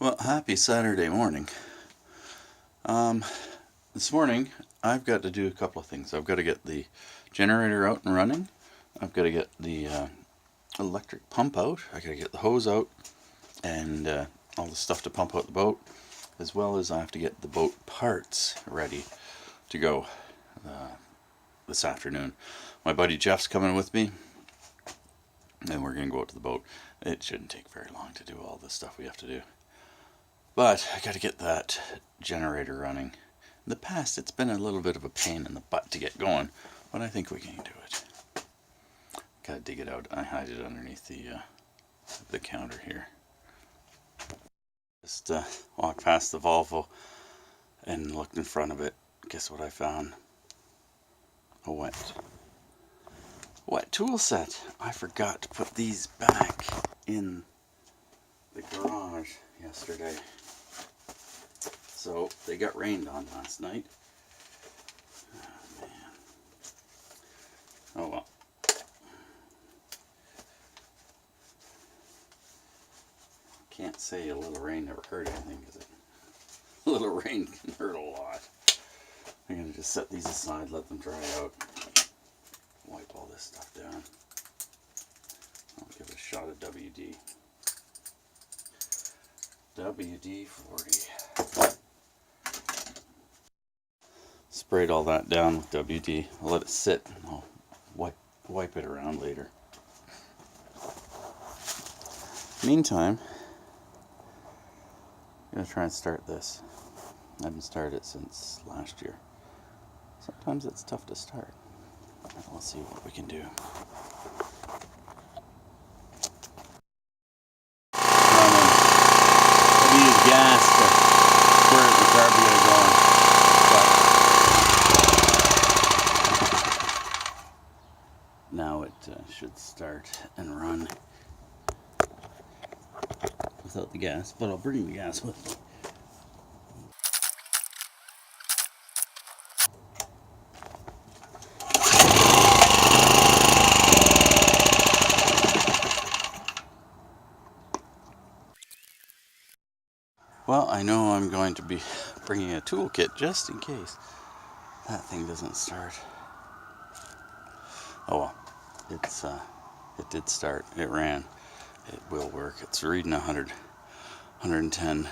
Well, happy Saturday morning. This morning I've got to do a couple of things. I've got to get the generator out and running. I've got to get the electric pump out. I got to get the hose out and all the stuff to pump out the boat, as well as I have to get the boat parts ready to go this afternoon. My buddy Jeff's coming with me, and we're going to go out to the boat. It shouldn't take very long to do all the stuff we have to do. But I got to get that generator running. In the past, it's been a little bit of a pain in the butt to get going, but I think we can do it. Got to dig it out. I hide it underneath the counter here. Just walked past the Volvo and looked in front of it. Guess what I found? A wet tool set. I forgot to put these back in the garage yesterday. So they got rained on last night. Oh man. Oh well. Can't say a little rain never hurt anything, is it? A little rain can hurt a lot. I'm gonna just set these aside, let them dry out. Wipe all this stuff down. I'll give it a shot of WD. WD-40. Sprayed all that down with WD. I'll let it sit and I'll wipe it around later. Meantime, I'm going to try and start this. I haven't started it since last year. Sometimes it's tough to start. Let's see what we can do. I use gas to squirt the carburetor going. But now it should start and run without the gas, but I'll bring the gas with me. Well, I know I'm going to be bringing a toolkit just in case that thing doesn't start. Oh well, it did start. It ran. It will work. It's reading 110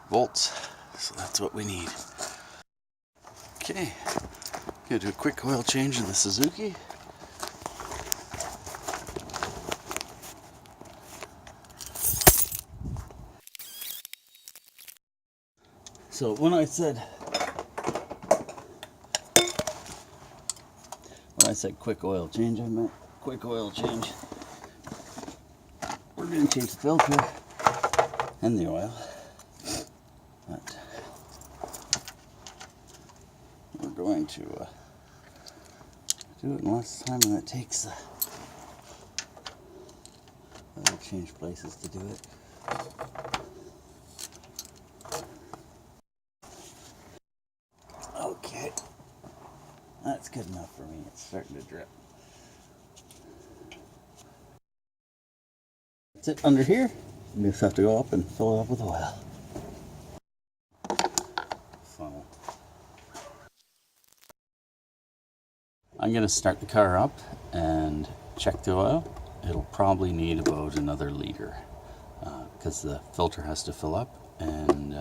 volts, so that's what we need. Okay, gonna do a quick oil change in the Suzuki. So when I said quick oil change, I meant quick oil change. We're going to change the filter and the oil, but we're going to do it in less time than it takes oil change places to do it. Okay, that's good enough for me. It's starting to drip. That's it under here. You just have to go up and fill it up with oil. Funnel. I'm going to start the car up and check the oil. It'll probably need about another liter because the filter has to fill up, and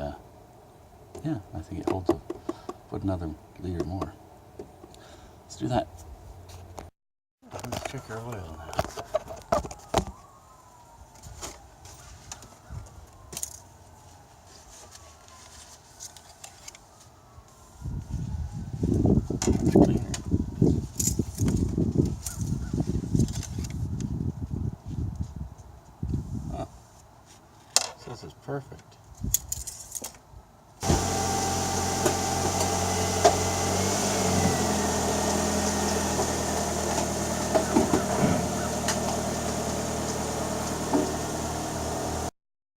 yeah, I think it holds put another liter more. Let's do that. Let's check our oil now. Much cleaner. Oh, this is perfect.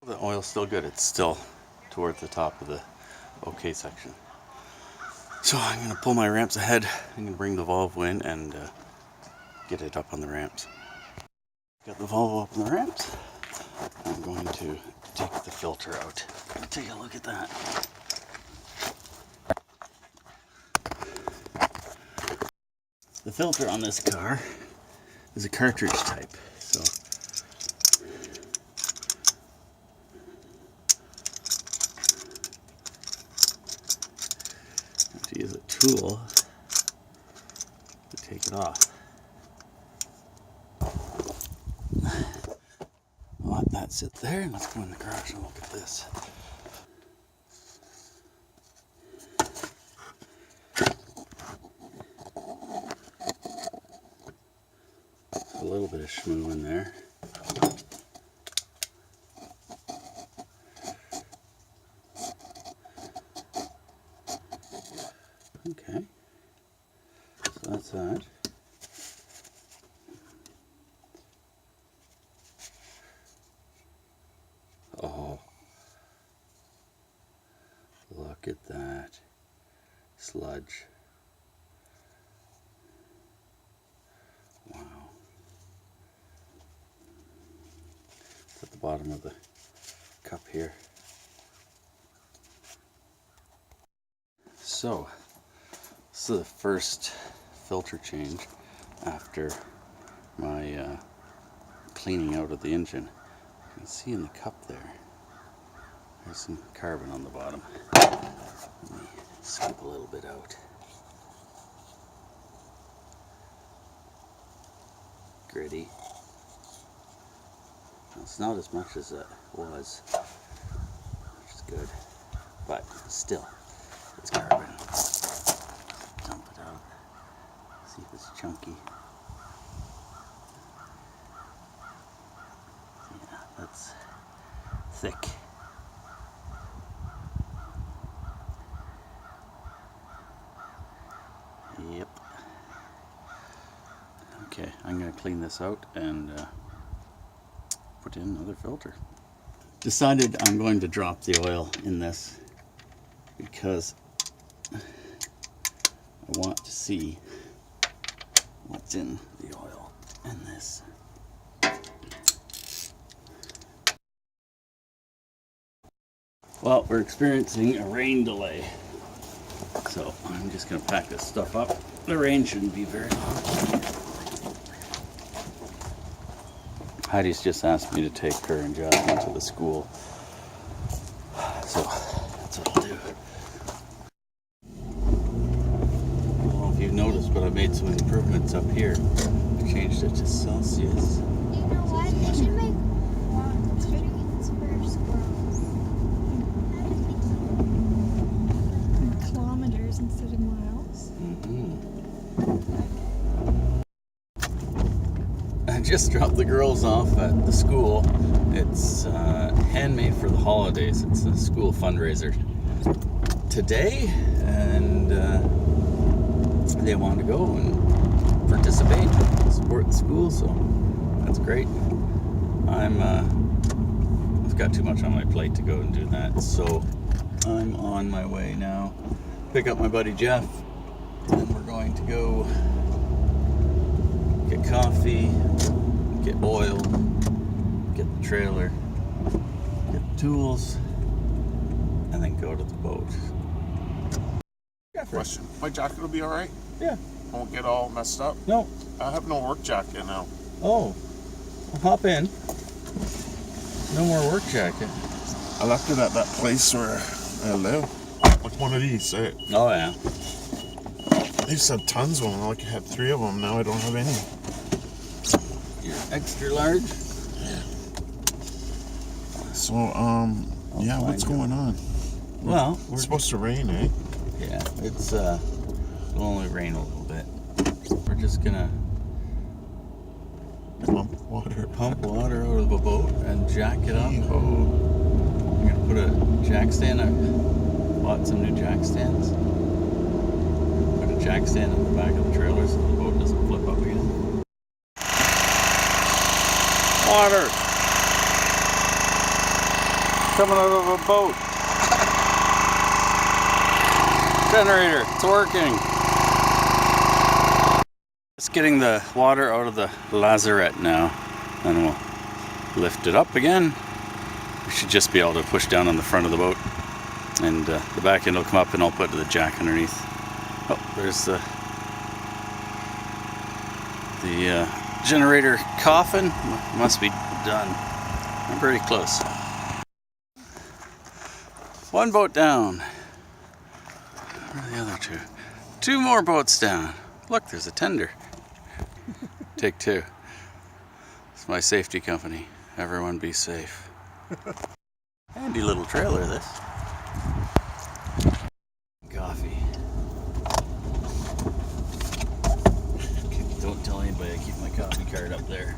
The oil's still good. It's still towards the top of the OK section. So I'm going to pull my ramps ahead. I'm going to bring the Volvo in and get it up on the ramps. Got the Volvo up on the ramps. I'm going to to take the filter out. Take a look at that. The filter on this car is a cartridge type, so I have to use a tool to take it off. I'll let that sit there and let's go in the garage and look at this. A little bit of schmoo in there. Okay, so that's that. Oh, look at that sludge. Wow. It's at the bottom of the cup here. So, this is the first filter change after my cleaning out of the engine. You can see in the cup there's some carbon on the bottom. Let me scoop a little bit out. Gritty. Well, it's not as much as it was, which is good, but still, it's carbon. Dump it out. See if it's chunky. Yeah, that's thick. Yep. Okay, I'm going to clean this out and put in another filter. Decided I'm going to drop the oil in this because I want to see what's in the oil in this. Well, we're experiencing a rain delay, so I'm just going to pack this stuff up. The rain shouldn't be very long. Heidi's just asked me to take her and Jasmine to the school, so that's what I'll do. I don't know if you've noticed, but I made some improvements up here. I changed it to Celsius. You know what? They should make trees for squirrels. Kilometers instead of miles. I just dropped the girls off at the school. It's handmade for the holidays. It's a school fundraiser today, and they want to go and participate, support the school, so that's great. I've got too much on my plate to go and do that, so I'm on my way now. Pick up my buddy Jeff, and we're going to go get coffee, get oil, get the trailer, get the tools, and then go to the boat. Question. My jacket will be alright? Yeah. I won't get all messed up? No. I have no work jacket now. Oh. Well, hop in. No more work jacket. I left it at that place where I live. Like one of these. I Oh, yeah. used to have tons of them. Like I had 3 of them. Now I don't have any. You're extra large? Yeah. So, yeah, what's going on? Well, It's supposed to rain, eh? yeah, it'll only rain a little bit. We're just gonna Pump water. pump water out of the boat and jack it up. Oh, I'm gonna put a jack stand. I bought some new jack stands. Put a jack stand in the back of the trailer so the boat doesn't flip up again. Water coming out of a boat. Generator, it's working. Just getting the water out of the lazarette now, and we'll lift it up again we should just be able to push down on the front of the boat, and the back end will come up, and I'll put the jack underneath. Oh, there's the generator coffin. Must be done. I'm pretty close. One boat down. Where are the other two? Two more boats down. Look, there's a tender. Take two. It's my safety company. Everyone be safe. Handy little trailer, this. Coffee. Don't tell anybody I keep my coffee cart up there.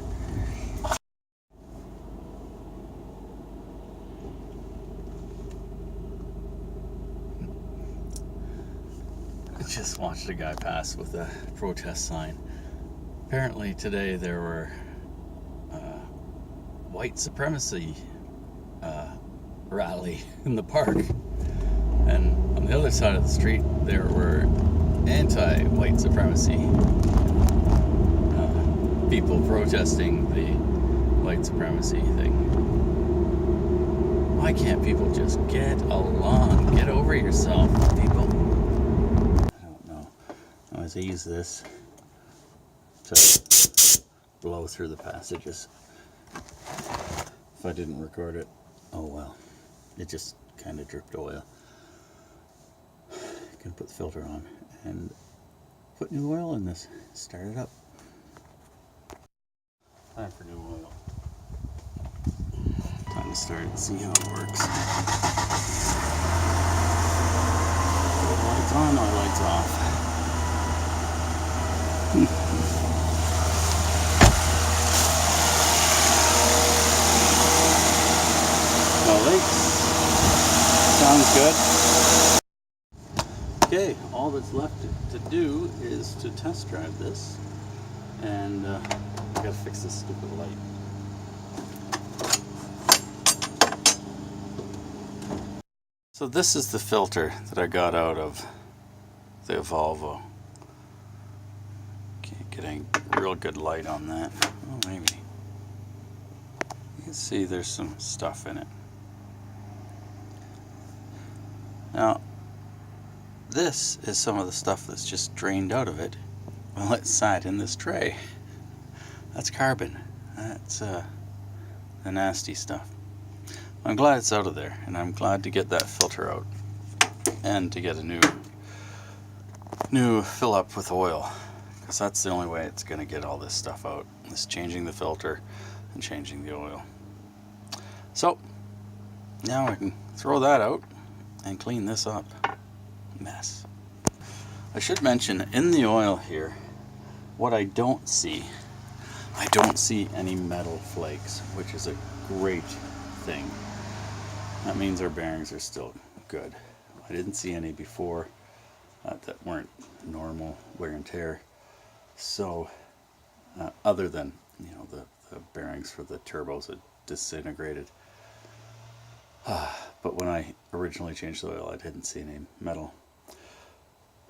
I just watched a guy pass with a protest sign. Apparently today there were white supremacy rally in the park, and on the other side of the street there were anti-white supremacy people protesting the white supremacy thing. Why can't people just get along? Get over yourself, people. I don't know. As I use this to blow through the passages. If I didn't record it, oh well. It just kind of dripped oil. You can put the filter on and put new oil in this. Start it up. Time for new oil. Time to start and see how it works. Lights on or lights off. No leaks. Sounds good. Okay, all that's left to do is to test drive this, and I gotta fix this stupid light. So this is the filter that I got out of the Volvo. Can't get any real good light on that. Oh, maybe. You can see there's some stuff in it. Now, this is some of the stuff that's just drained out of it while it sat in this tray. That's carbon. That's the nasty stuff. I'm glad it's out of there, and I'm glad to get that filter out and to get a new fill up with oil, because that's the only way it's going to get all this stuff out, is changing the filter and changing the oil. So now I can throw that out and clean this up. Mess. I should mention, in the oil here, what I don't see any metal flakes, which is a great thing. That means our bearings are still good. I didn't see any before that weren't normal wear and tear. So other than, you know, the bearings for the turbos had disintegrated. But when I originally changed the oil, I didn't see any metal.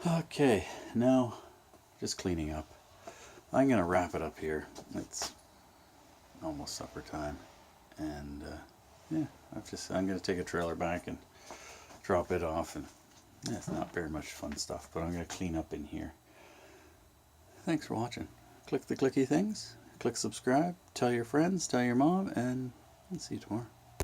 Okay, now just cleaning up. I'm gonna wrap it up here. It's almost supper time, and yeah, I'm gonna take a trailer back and drop it off, and yeah, it's not very much fun stuff, but I'm gonna clean up in here. Thanks for watching. Click the clicky things, click subscribe, tell your friends, tell your mom, and I'll see you tomorrow.